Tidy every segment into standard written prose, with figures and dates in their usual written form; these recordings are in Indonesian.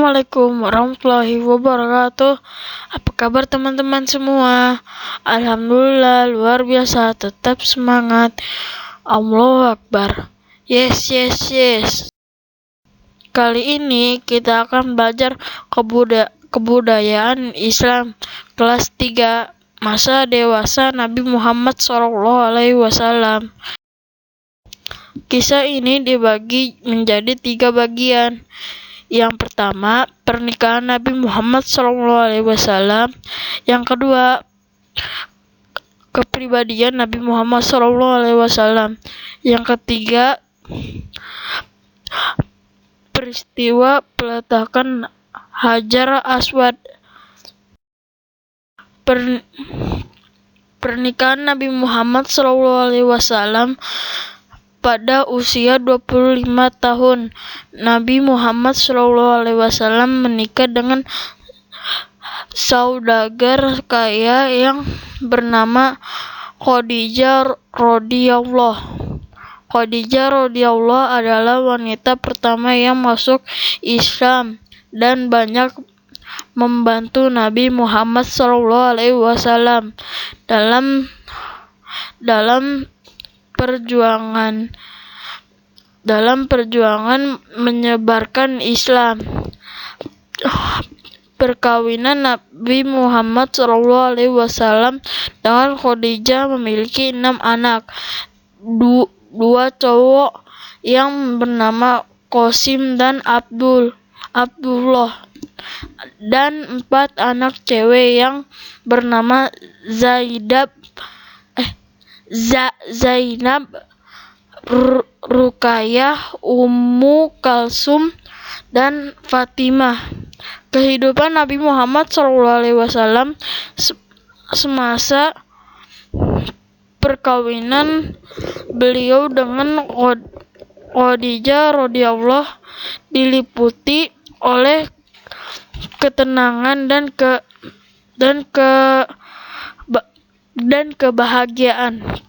Assalamualaikum warahmatullahi wabarakatuh. Apa kabar teman-teman semua? Alhamdulillah luar biasa, tetap semangat. Allahu Akbar. Yes. Kali ini kita akan belajar kebudayaan Islam kelas 3 masa dewasa Nabi Muhammad SAW. Kisah ini dibagi menjadi 3 bagian. Yang pertama, pernikahan Nabi Muhammad SAW. Yang kedua, kepribadian Nabi Muhammad SAW. Yang ketiga, peristiwa peletakan Hajar Aswad. Pernikahan Nabi Muhammad SAW pada usia 25 tahun, Nabi Muhammad SAW menikah dengan saudagar kaya yang bernama Khadijah radhiyallahu. Khadijah radhiyallahu adalah wanita pertama yang masuk Islam dan banyak membantu Nabi Muhammad SAW dalam perjuangan menyebarkan Islam. Perkawinan Nabi Muhammad SAW dengan Khadijah memiliki 6 anak, 2 cowok yang bernama Qasim dan Abdullah, dan 4 anak cewek yang bernama Zainab, Ruqayyah, Ummu Kalsum, dan Fatimah. Kehidupan Nabi Muhammad SAW semasa perkawinan beliau dengan Khadijah radhiyallahu diliputi oleh ketenangan dan kebahagiaan.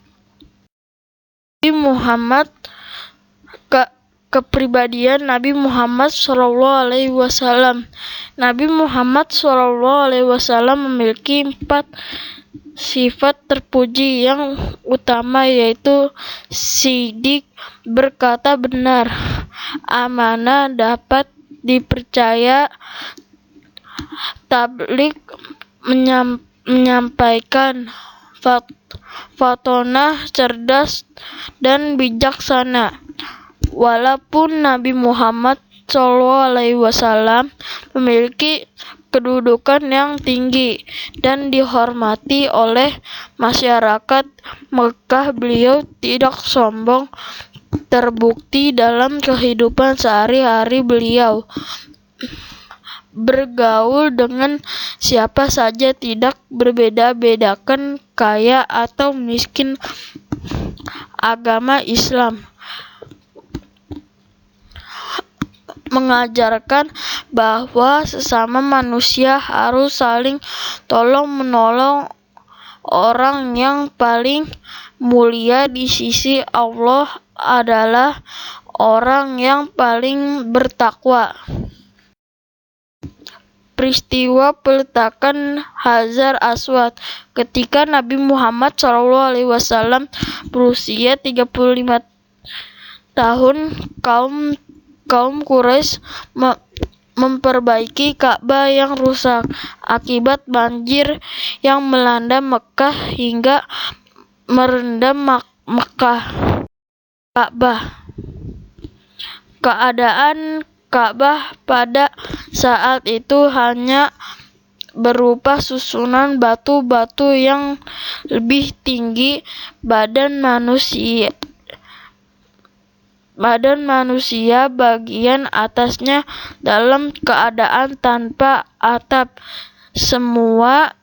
Kepribadian Nabi Muhammad SAW. Nabi Muhammad SAW memiliki 4 sifat terpuji yang utama, yaitu sidik, berkata benar, amanah, dapat dipercaya, tabligh, menyampaikan, fatonah, cerdas, dan bijaksana. Walaupun Nabi Muhammad SAW memiliki kedudukan yang tinggi dan dihormati oleh masyarakat Mekah, beliau tidak sombong. Terbukti dalam kehidupan sehari-hari beliau bergaul dengan siapa saja, tidak berbeda-bedakan kaya atau miskin. Agama Islam mengajarkan bahwa sesama manusia harus saling tolong-menolong. Orang yang paling mulia di sisi Allah adalah orang yang paling bertakwa. Peristiwa peletakan Hajar Aswad. Ketika Nabi Muhammad SAW berusia 35 tahun, kaum Quraisy memperbaiki Ka'bah yang rusak akibat banjir yang melanda Mekah hingga merendam Ka'bah. Keadaan Ka'bah pada saat itu hanya berupa susunan batu-batu yang lebih tinggi badan manusia bagian atasnya dalam keadaan tanpa atap. Semua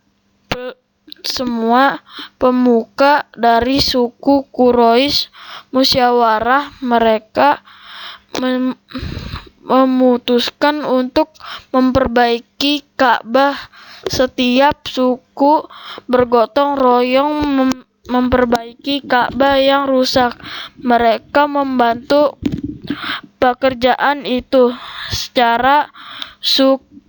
pemuka dari suku Quraisy musyawarah. Mereka memutuskan untuk memperbaiki Ka'bah. Setiap suku bergotong royong memperbaiki Ka'bah yang rusak. Mereka membantu pekerjaan itu secara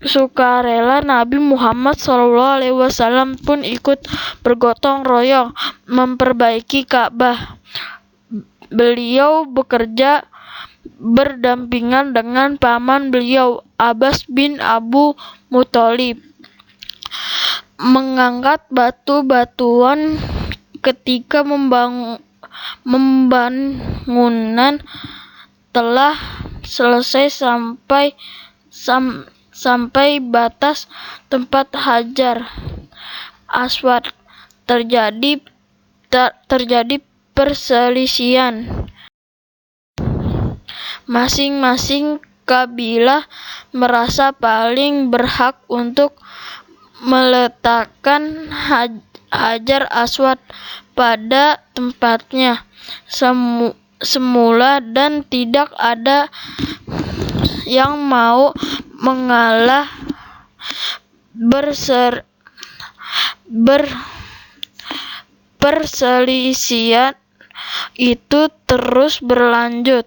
Sukarela Nabi Muhammad SAW pun ikut bergotong royong memperbaiki Ka'bah. Beliau bekerja berdampingan dengan paman beliau, Abbas bin Abu Muthalib, mengangkat batu-batuan ketika pembangunan telah selesai sampai batas tempat Hajar Aswad. Terjadi perselisihan. Masing-masing kabilah merasa paling berhak untuk meletakkan Hajar Aswad pada tempatnya semula dan tidak ada yang mau mengalah. Perselisihan itu terus berlanjut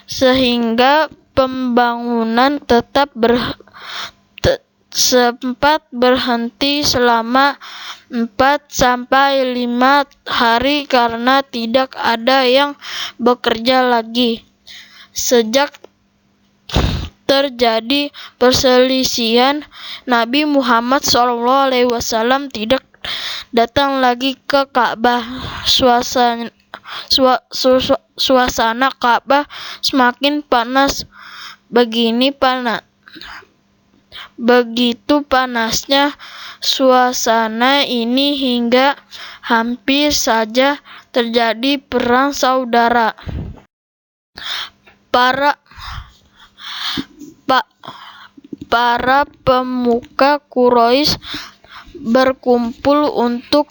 sehingga pembangunan sempat berhenti selama 4-5 hari karena tidak ada yang bekerja lagi. Sejak terjadi perselisihan, Nabi Muhammad SAW tidak datang lagi ke Ka'bah. Suasana Ka'bah semakin panas. Begitu panasnya suasana ini hingga hampir saja terjadi perang saudara. Para pemuka Quraisy berkumpul untuk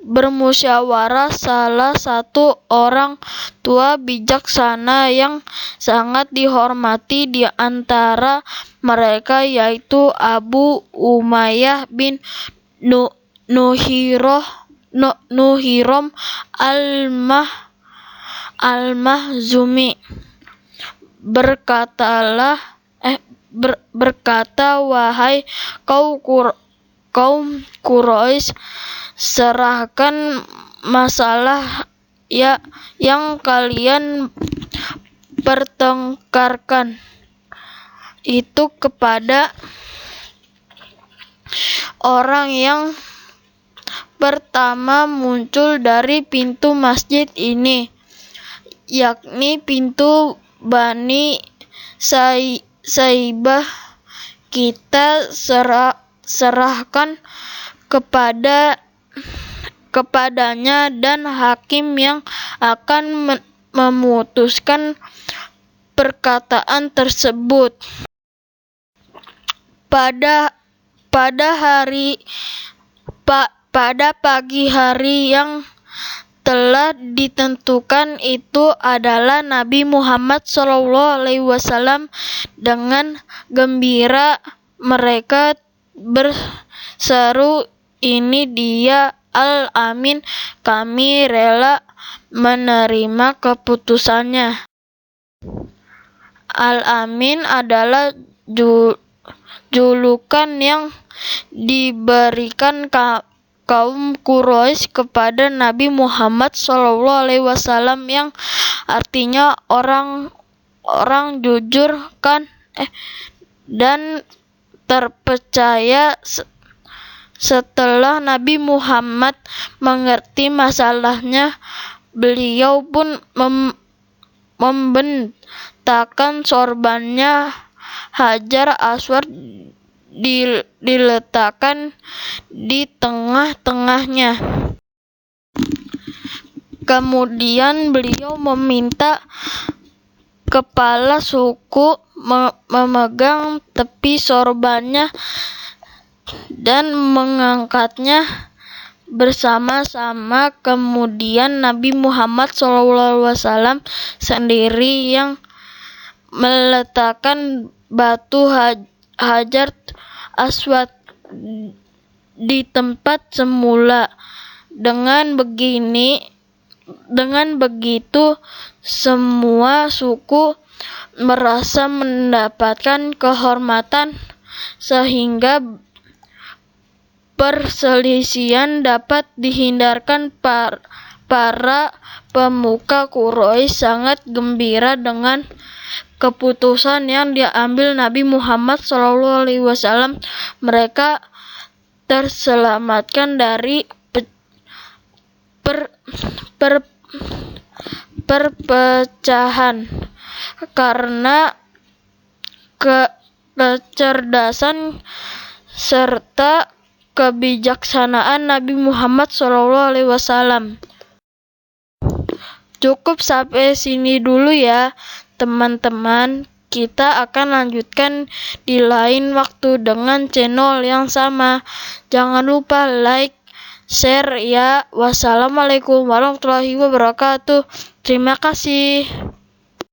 bermusyawarah. Salah satu orang tua bijaksana yang sangat dihormati di antara mereka, yaitu Abu Umayyah bin Nuhirom al-Makhzumi, berkata, "Wahai kaum Quraisy, serahkan masalah yang kalian pertengkarkan itu kepada orang yang pertama muncul dari pintu masjid ini, yakni pintu Bani Saibah. Kita serahkan kepadanya dan hakim yang akan memutuskan perkataan tersebut." Pada pagi hari yang telah ditentukan itu adalah Nabi Muhammad SAW dengan gembira mereka berseru, "Ini dia Al-Amin, kami rela menerima keputusannya." Al-Amin adalah julukan yang diberikan kaum Quraisy kepada Nabi Muhammad SAW yang artinya orang jujur dan terpercaya. Setelah Nabi Muhammad mengerti masalahnya, beliau pun membentangkan sorbannya. Hajar Aswad diletakkan di tengah-tengahnya. Kemudian beliau meminta kepala suku memegang tepi sorbannya dan mengangkatnya bersama-sama. Kemudian Nabi Muhammad SAW sendiri yang meletakkan batu Hajar Aswad di tempat semula. Dengan begitu semua suku merasa mendapatkan kehormatan sehingga perselisihan dapat dihindarkan. Para pemuka Quraisy sangat gembira dengan keputusan yang diambil Nabi Muhammad SAW. Mereka terselamatkan dari perpecahan karena kecerdasan serta kebijaksanaan Nabi Muhammad SAW. Cukup sampai sini dulu ya teman-teman. Kita akan lanjutkan di lain waktu dengan channel yang sama. Jangan lupa like, share ya. Wassalamualaikum warahmatullahi wabarakatuh. Terima kasih.